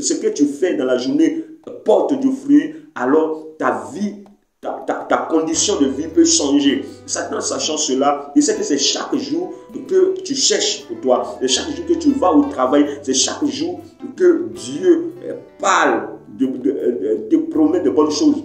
ce que tu fais dans la journée porte du fruit, alors ta vie, ta condition de vie peut changer. Satan, sachant cela, il sait que c'est chaque jour que tu cherches pour toi. C'est chaque jour que tu vas au travail. C'est chaque jour que Dieu parle, te promet de bonnes choses,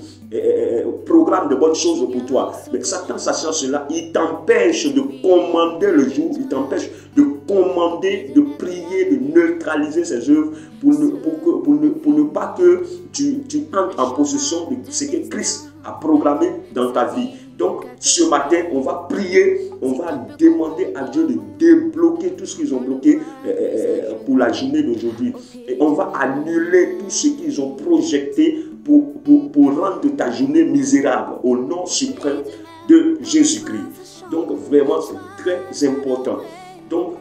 programme de bonnes choses pour toi. Mais Satan, sachant cela, il t'empêche de commander le jour. Il t'empêche de commander, de prier, de neutraliser ses œuvres pour ne pas que tu entres en possession de ce que Christ a programmé dans ta vie. Donc, ce matin, on va prier, on va demander à Dieu de débloquer tout ce qu'ils ont bloqué pour la journée d'aujourd'hui. Et on va annuler tout ce qu'ils ont projeté pour rendre ta journée misérable au nom suprême de Jésus-Christ. Donc, vraiment, c'est très important. Donc,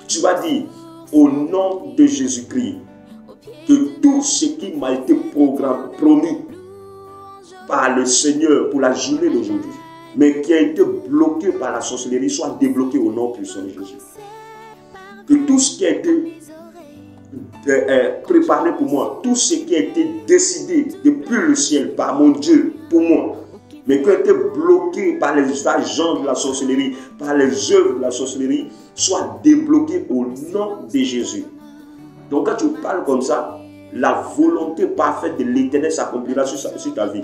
tu vas dire, au nom de Jésus-Christ, que tout ce qui m'a été promis par le Seigneur pour la journée d'aujourd'hui, mais qui a été bloqué par la sorcellerie, soit débloqué au nom puissant de Jésus. Que tout ce qui a été préparé pour moi, tout ce qui a été décidé depuis le ciel par mon Dieu pour moi, mais qui a été bloqué par les agents de la sorcellerie, par les œuvres de la sorcellerie, soit débloqué au nom de Jésus. Donc quand tu parles comme ça, la volonté parfaite de l'Éternel s'accomplira sur ta vie.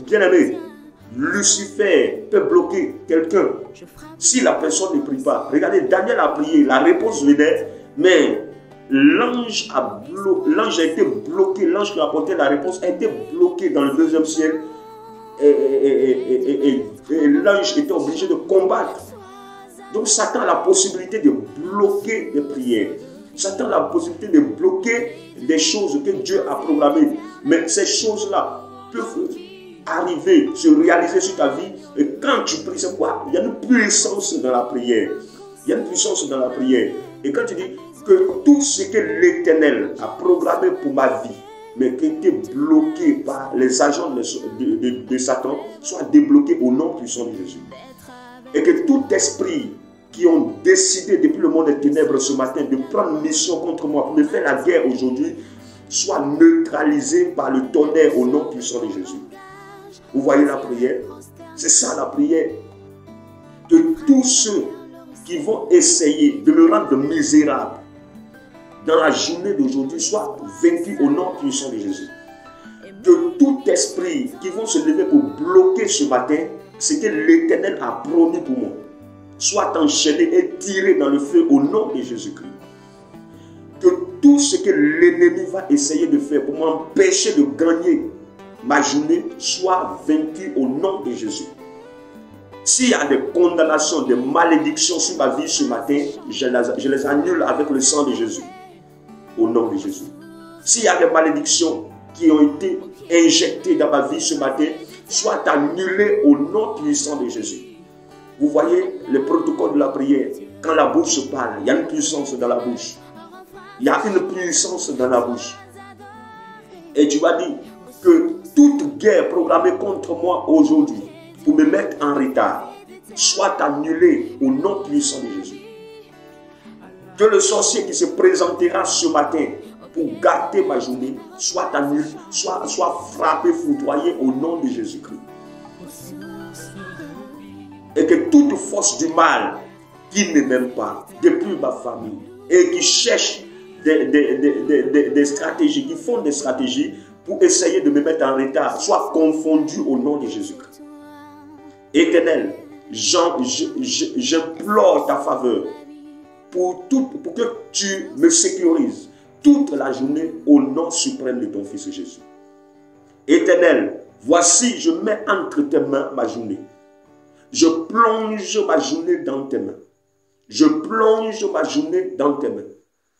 Bien-aimé, Lucifer peut bloquer quelqu'un si la personne ne prie pas. Regardez, Daniel a prié, la réponse venait, mais l'ange a été bloqué, l'ange qui a apporté la réponse a été bloqué dans le deuxième ciel et l'ange était obligé de combattre. Donc Satan a la possibilité de bloquer les prières. Satan a la possibilité de bloquer des choses que Dieu a programmées. Mais ces choses-là peuvent arriver, se réaliser sur ta vie. Et quand tu pries, c'est quoi? Il y a une puissance dans la prière. Il y a une puissance dans la prière. Et quand tu dis que tout ce que l'Éternel a programmé pour ma vie, mais qui était bloqué par les agents de Satan, soit débloqué au nom puissant de Jésus. Et que tout esprit qui ont décidé depuis le monde des ténèbres ce matin de prendre mission contre moi, pour me faire la guerre aujourd'hui, soit neutralisé par le tonnerre au nom puissant de Jésus. Vous voyez la prière? C'est ça la prière. De tous ceux qui vont essayer de me rendre misérable dans la journée d'aujourd'hui, soit vaincus au nom puissant de Jésus. De tout esprit qui vont se lever pour bloquer ce matin ce que l'Éternel a promis pour moi, soit enchaîné et tiré dans le feu au nom de Jésus-Christ. Que tout ce que l'ennemi va essayer de faire pour m'empêcher de gagner ma journée soit vaincu au nom de Jésus. S'il y a des condamnations, des malédictions sur ma vie ce matin, je les annule avec le sang de Jésus. Au nom de Jésus. S'il y a des malédictions qui ont été injectées dans ma vie ce matin, soient annulées au nom puissant de Jésus. Vous voyez le protocole de la prière. Quand la bouche parle, il y a une puissance dans la bouche. Il y a une puissance dans la bouche. Et tu vas dire que toute guerre programmée contre moi aujourd'hui pour me mettre en retard soit annulée au nom puissant de Jésus. Que le sorcier qui se présentera ce matin pour gâter ma journée soit annulé, soit frappé, foudroyé au nom de Jésus-Christ. Et que toute force du mal qui ne m'aime pas, depuis ma famille, et qui cherche des stratégies, qui font des stratégies pour essayer de me mettre en retard, soit confondue au nom de Jésus-Christ. Éternel, j'implore ta faveur pour que tu me sécurises toute la journée au nom suprême de ton Fils Jésus. Éternel, voici, je mets entre tes mains ma journée. Je plonge ma journée dans tes mains. Je plonge ma journée dans tes mains.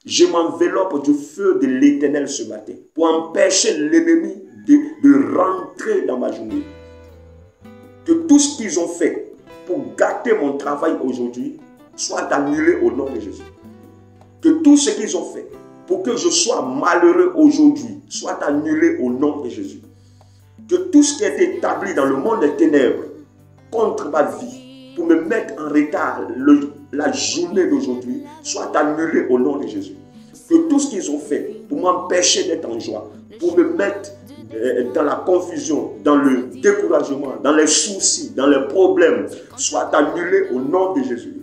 Je m'enveloppe du feu de l'Éternel ce matin pour empêcher l'ennemi de rentrer dans ma journée. Que tout ce qu'ils ont fait pour gâter mon travail aujourd'hui soit annulé au nom de Jésus. Que tout ce qu'ils ont fait pour que je sois malheureux aujourd'hui soit annulé au nom de Jésus. Que tout ce qui est établi dans le monde des ténèbres contre ma vie pour me mettre en retard la journée d'aujourd'hui soit annulé au nom de Jésus. que tout ce qu'ils ont fait pour m'empêcher d'être en joie, pour me mettre dans la confusion, dans le découragement, dans les soucis, dans les problèmes, soit annulé au nom de Jésus.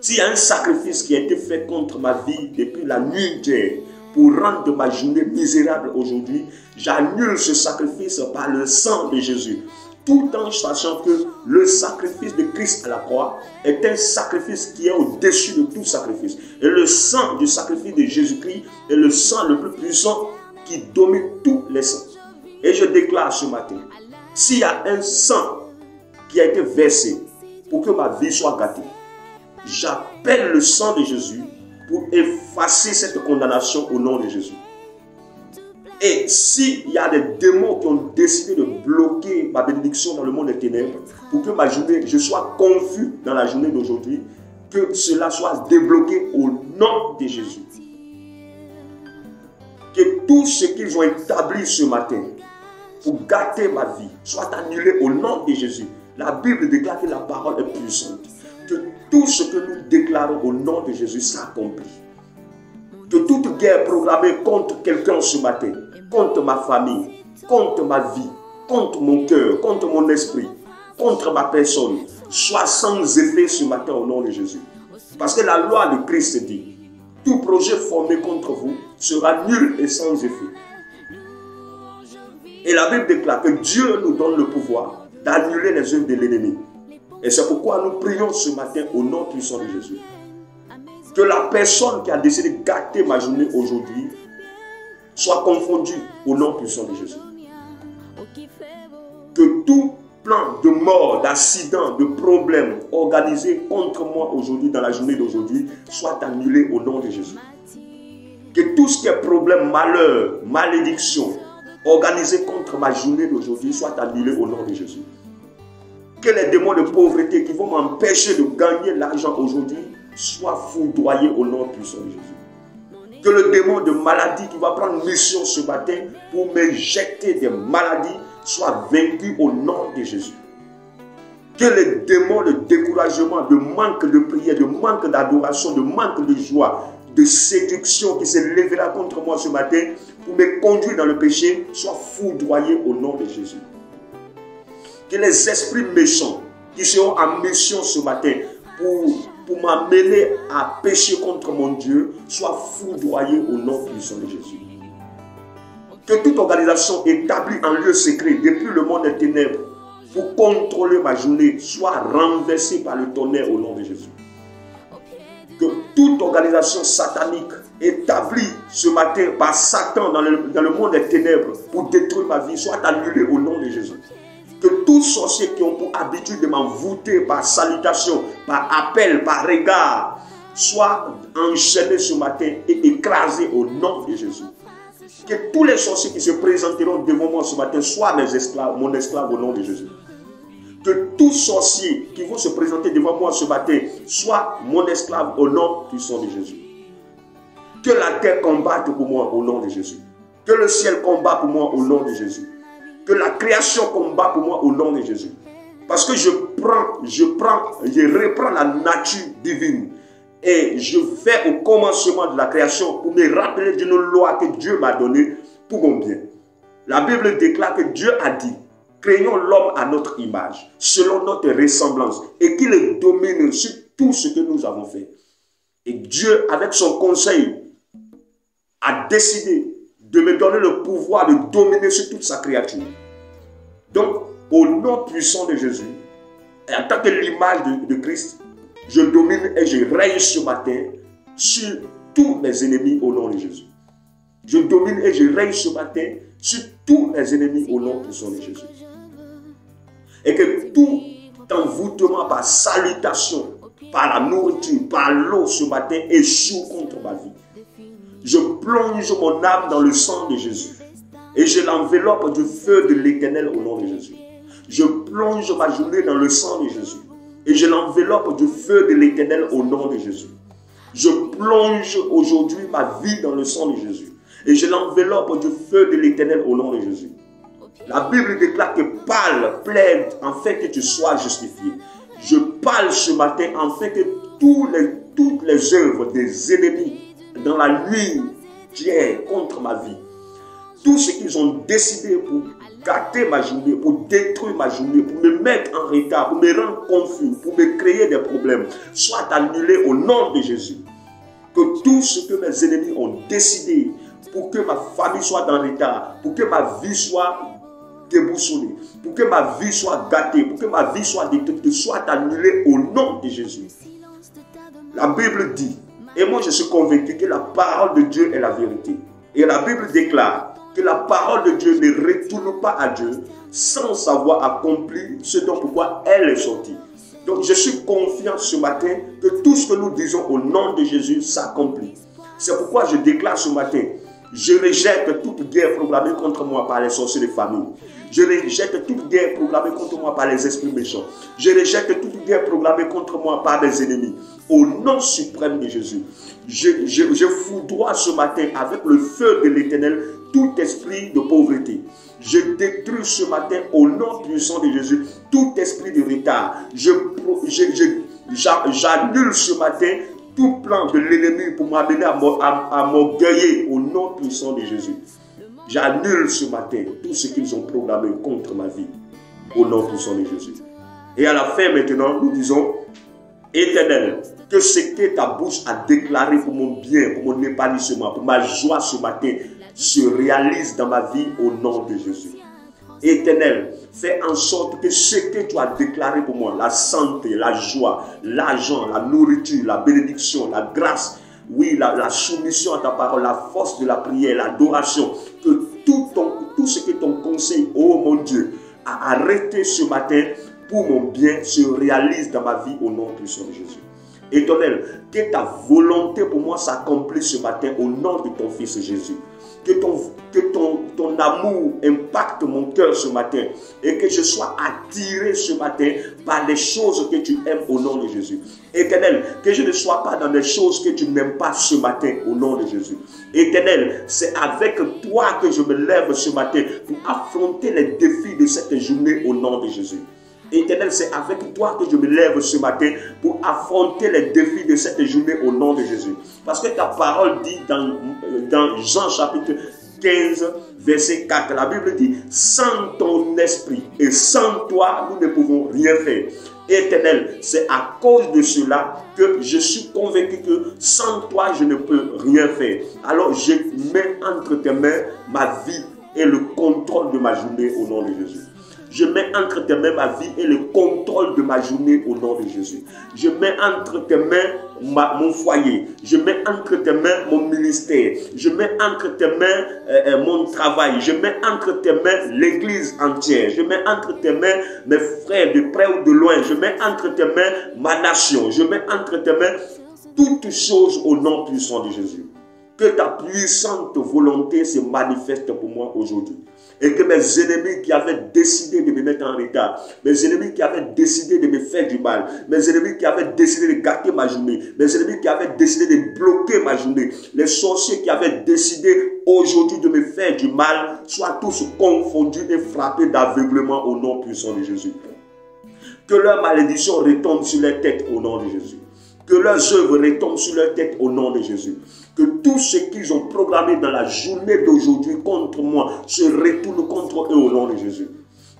S'il y a un sacrifice qui a été fait contre ma vie depuis la nuit d'hier pour rendre ma journée misérable aujourd'hui, j'annule ce sacrifice par le sang de Jésus. Tout en sachant que le sacrifice de Christ à la croix est un sacrifice qui est au-dessus de tout sacrifice. Et le sang du sacrifice de Jésus-Christ est le sang le plus puissant qui domine tous les sangs. Et je déclare ce matin, s'il y a un sang qui a été versé pour que ma vie soit gâtée, j'appelle le sang de Jésus pour effacer cette condamnation au nom de Jésus. Et s'il y a des démons qui ont décidé de bloquer ma bénédiction dans le monde des ténèbres, pour que ma journée, je sois confus dans la journée d'aujourd'hui, que cela soit débloqué au nom de Jésus. Que tout ce qu'ils ont établi ce matin pour gâter ma vie soit annulé au nom de Jésus. La Bible déclare que la parole est puissante. Que tout ce que nous déclarons au nom de Jésus s'accomplit. Que toute guerre programmée contre quelqu'un ce matin, contre ma famille, contre ma vie, contre mon cœur, contre mon esprit, contre ma personne, soit sans effet ce matin au nom de Jésus. Parce que la loi de Christ dit, tout projet formé contre vous sera nul et sans effet. Et la Bible déclare que Dieu nous donne le pouvoir d'annuler les œuvres de l'ennemi. Et c'est pourquoi nous prions ce matin au nom puissant de Jésus. Que la personne qui a décidé de gâter ma journée aujourd'hui soit confondue au nom puissant de Jésus. Que tout plan de mort, d'accident, de problème organisé contre moi aujourd'hui, dans la journée d'aujourd'hui, soit annulé au nom de Jésus. Que tout ce qui est problème, malheur, malédiction, organisé contre ma journée d'aujourd'hui, soit annulé au nom de Jésus. Que les démons de pauvreté qui vont m'empêcher de gagner l'argent aujourd'hui soient foudroyés au nom puissant de Jésus. Que le démon de maladie qui va prendre mission ce matin pour m'injecter des maladies soit vaincu au nom de Jésus. Que les démons de découragement, de manque de prière, de manque d'adoration, de manque de joie, de séduction qui s'est levera contre moi ce matin pour me conduire dans le péché soient foudroyés au nom de Jésus. Que les esprits méchants qui seront en mission ce matin pour m'amener à pécher contre mon Dieu soient foudroyés au nom puissant de Jésus. Que toute organisation établie en lieu secret depuis le monde des ténèbres pour contrôler ma journée soit renversée par le tonnerre au nom de Jésus. Que toute organisation satanique établie ce matin par Satan dans le monde des ténèbres pour détruire ma vie soit annulée au nom de Jésus. Que tous sorciers qui ont pour habitude de m'envoûter par salutation, par appel, par regard, soient enchaînés ce matin et écrasés au nom de Jésus. Que tous les sorciers qui se présenteront devant moi ce matin soient mes esclaves, mon esclave au nom de Jésus. Que tous sorciers qui vont se présenter devant moi ce matin soient mon esclave au nom puissant de Jésus. Que la terre combatte pour moi au nom de Jésus. Que le ciel combatte pour moi au nom de Jésus. Que la création combat pour moi au nom de Jésus. Parce que je reprends la nature divine. Et je fais au commencement de la création pour me rappeler d'une loi que Dieu m'a donnée pour mon bien. La Bible déclare que Dieu a dit, créons l'homme à notre image, selon notre ressemblance, et qu'il domine sur tout ce que nous avons fait. Et Dieu, avec son conseil, a décidé de me donner le pouvoir de dominer sur toute sa créature. Donc, au nom puissant de Jésus, et en tant que l'image de Christ, je domine et je règne ce matin sur tous mes ennemis au nom de Jésus. Je domine et je règne ce matin sur tous mes ennemis au nom puissant de Jésus. Et que tout envoûtement par salutation, par la nourriture, par l'eau ce matin échoue contre ma vie. Je plonge mon âme dans le sang de Jésus et je l'enveloppe du feu de l'Éternel au nom de Jésus. Je plonge ma journée dans le sang de Jésus et je l'enveloppe du feu de l'Éternel au nom de Jésus. Je plonge aujourd'hui ma vie dans le sang de Jésus et je l'enveloppe du feu de l'Éternel au nom de Jésus. La Bible déclare que parle, plaide, afin que tu sois justifié. Je parle ce matin afin que toutes les œuvres des ennemis dans la nuit d'hier contre ma vie, tout ce qu'ils ont décidé pour gâter ma journée, pour détruire ma journée, pour me mettre en retard, pour me rendre confus, pour me créer des problèmes, soit annulé au nom de Jésus. Que tout ce que mes ennemis ont décidé pour que ma famille soit dans retard, pour que ma vie soit déboussolée, pour que ma vie soit gâtée, pour que ma vie soit détruite, soit annulée au nom de Jésus. La Bible dit, et moi je suis convaincu que la parole de Dieu est la vérité. Et la Bible déclare que la parole de Dieu ne retourne pas à Dieu sans avoir accompli ce dont pourquoi elle est sortie. Donc je suis confiant ce matin que tout ce que nous disons au nom de Jésus s'accomplit. C'est pourquoi je déclare ce matin, je rejette toute guerre programmée contre moi par les sorciers de famille. Je rejette toute guerre programmée contre moi par les esprits méchants. Je rejette toute guerre programmée contre moi par mes ennemis. Au nom suprême de Jésus, je foudroie ce matin avec le feu de l'Éternel tout esprit de pauvreté. Je détruis ce matin au nom puissant de Jésus tout esprit de retard. J'annule ce matin tout plan de l'ennemi pour m'amener à m'orgueiller au nom puissant de Jésus. J'annule ce matin tout ce qu'ils ont programmé contre ma vie au nom puissant de Jésus. Et à la fin maintenant, nous disons, Éternel, que ce que ta bouche a déclaré pour mon bien, pour mon épanouissement, pour ma joie ce matin, se réalise dans ma vie au nom de Jésus. Éternel, fais en sorte que ce que tu as déclaré pour moi, la santé, la joie, l'argent, la nourriture, la bénédiction, la grâce, oui, la soumission à ta parole, la force de la prière, l'adoration, que tout ce que ton conseil, oh mon Dieu, a arrêté ce matin pour mon bien se réalise dans ma vie au nom puissant de Jésus. Éternel, que ta volonté pour moi s'accomplisse ce matin au nom de ton Fils Jésus. Que ton amour impacte mon cœur ce matin et que je sois attiré ce matin par les choses que tu aimes au nom de Jésus. Éternel, que je ne sois pas dans des choses que tu n'aimes pas ce matin au nom de Jésus. Éternel, c'est avec toi que je me lève ce matin pour affronter les défis de cette journée au nom de Jésus. Éternel, c'est avec toi que je me lève ce matin pour affronter les défis de cette journée au nom de Jésus. Parce que ta parole dit dans Jean chapitre 15, verset 4, la Bible dit, sans ton esprit et sans toi, nous ne pouvons rien faire. Éternel, c'est à cause de cela que je suis convaincu que sans toi, je ne peux rien faire. Alors, je mets entre tes mains ma vie et le contrôle de ma journée au nom de Jésus. Je mets entre tes mains ma vie et le contrôle de ma journée au nom de Jésus. Je mets entre tes mains mon foyer. Je mets entre tes mains mon ministère. Je mets entre tes mains mon travail. Je mets entre tes mains l'église entière. Je mets entre tes mains mes frères de près ou de loin. Je mets entre tes mains ma nation. Je mets entre tes mains toutes choses au nom puissant de Jésus. Que ta puissante volonté se manifeste pour moi aujourd'hui. Et que mes ennemis qui avaient décidé de me mettre en retard, mes ennemis qui avaient décidé de me faire du mal, mes ennemis qui avaient décidé de gâter ma journée, mes ennemis qui avaient décidé de bloquer ma journée, les sorciers qui avaient décidé aujourd'hui de me faire du mal, soient tous confondus et frappés d'aveuglement au nom puissant de Jésus. Que leur malédiction retombe sur leur tête au nom de Jésus. Que leurs œuvres retombent sur leur tête au nom de Jésus. Que tout ce qu'ils ont programmé dans la journée d'aujourd'hui contre moi se retourne contre eux au nom de Jésus.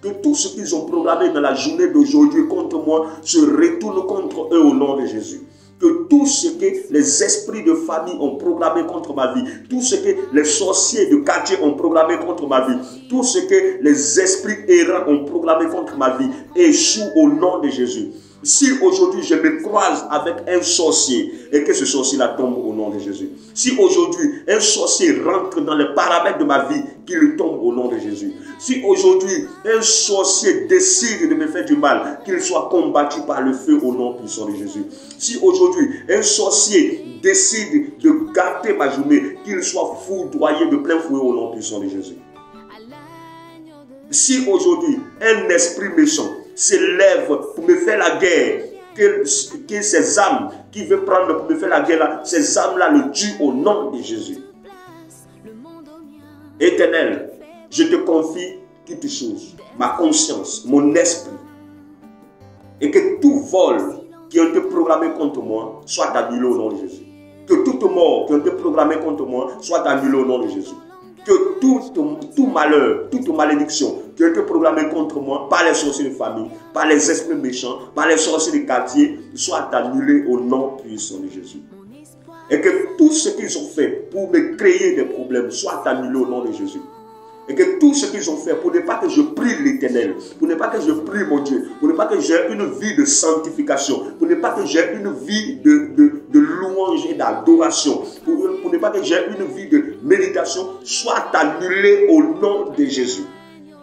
Que tout ce qu'ils ont programmé dans la journée d'aujourd'hui contre moi se retourne contre eux au nom de Jésus. Que tout ce que les esprits de famille ont programmé contre ma vie, tout ce que les sorciers de quartier ont programmé contre ma vie, tout ce que les esprits errants ont programmé contre ma vie, échoue au nom de Jésus. Si aujourd'hui je me croise avec un sorcier et que ce sorcier-là tombe au nom de Jésus. Si aujourd'hui un sorcier rentre dans les paramètres de ma vie, qu'il tombe au nom de Jésus. Si aujourd'hui un sorcier décide de me faire du mal, qu'il soit combattu par le feu au nom puissant de Jésus. Si aujourd'hui un sorcier décide de gâter ma journée, qu'il soit foudroyé de plein fouet au nom puissant de Jésus. Si aujourd'hui un esprit méchant s'élève pour me faire la guerre, que ces âmes qui veulent prendre pour me faire la guerre, là, ces âmes-là le tuent au nom de Jésus. Éternel, je te confie toutes choses, ma conscience, mon esprit, et que tout vol qui a été programmé contre moi soit annulé au nom de Jésus. Que toute mort qui a été programmée contre moi soit annulée au nom de Jésus. Que tout malheur, toute malédiction qui a été programmée contre moi par les sorciers de famille, par les esprits méchants, par les sorciers de quartier, soit annulée au nom puissant de Jésus. Et que tout ce qu'ils ont fait pour me créer des problèmes soit annulé au nom de Jésus. Et que tout ce qu'ils ont fait pour ne pas que je prie l'Éternel, pour ne pas que je prie mon Dieu, pour ne pas que j'ai une vie de sanctification, pour ne pas que j'ai une vie de louange et d'adoration, pour ne pas que j'ai une vie de méditation, soit annulé au nom de Jésus.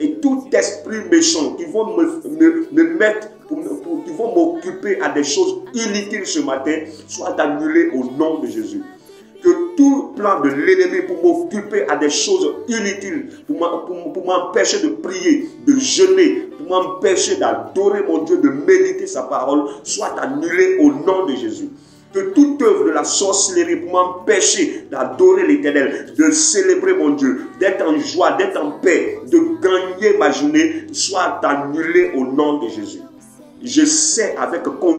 Et tout esprit méchant qui vont me mettre, qui vont m'occuper à des choses inutiles ce matin, soit annulé au nom de Jésus. Que tout plan de l'ennemi pour m'occuper à des choses inutiles, pour m'empêcher de prier, de jeûner, pour m'empêcher d'adorer mon Dieu, de méditer sa parole, soit annulé au nom de Jésus. Que toute œuvre de la sorcellerie pour m'empêcher d'adorer l'Éternel, de célébrer mon Dieu, d'être en joie, d'être en paix, de gagner ma journée, soit annulé au nom de Jésus. Je sais avec conviction